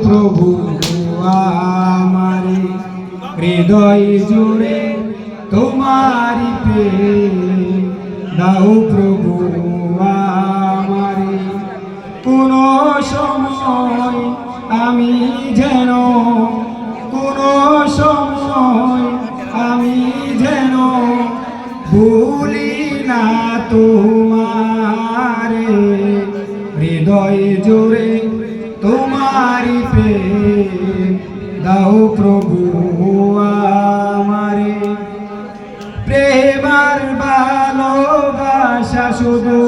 প্রভু আমারে হৃদয় জুড়ে তোমারি প্রেম দাও প্রভু আমারে কোন সময় আমি যেন কোন সময় আমি যেন ভুলি না তোমারে হৃদয় জুড়ে তোমারি প্রেম দাও প্রভু আমারে প্রেমার ভালোবাসা শুধু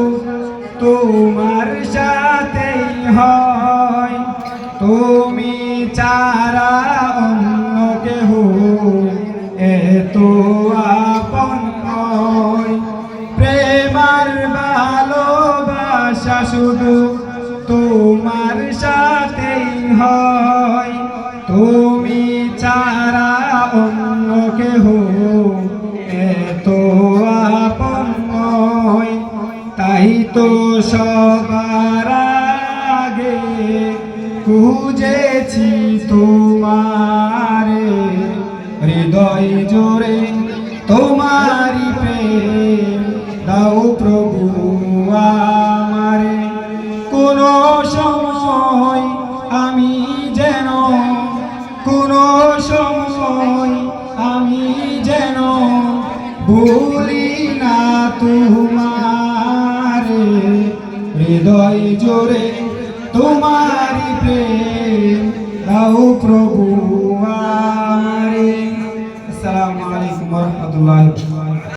তোমার সাথেই হয় তুমি ছাড়া অন্য কেহ এত আপন নয় প্রেমার ভালোবাসা শুধু তোমার সাথেই হয় তুমি ছাড়া অন্য কেহ এত আপন নয় তাই তো সবার আগে খুঁজেছি তোমারে হৃদয় জোরে তোমারি প্রেম দাও প্রভু আমারে কোন সময় আমি যেন কোন সময় আমি যেন ভুলি না তোমারে হৃদয় জোরে তোমারি প্রেম দাও প্রভু আমারে। আসসালামু আলাইকুম ওয়া রাহমাতুল্লাহি।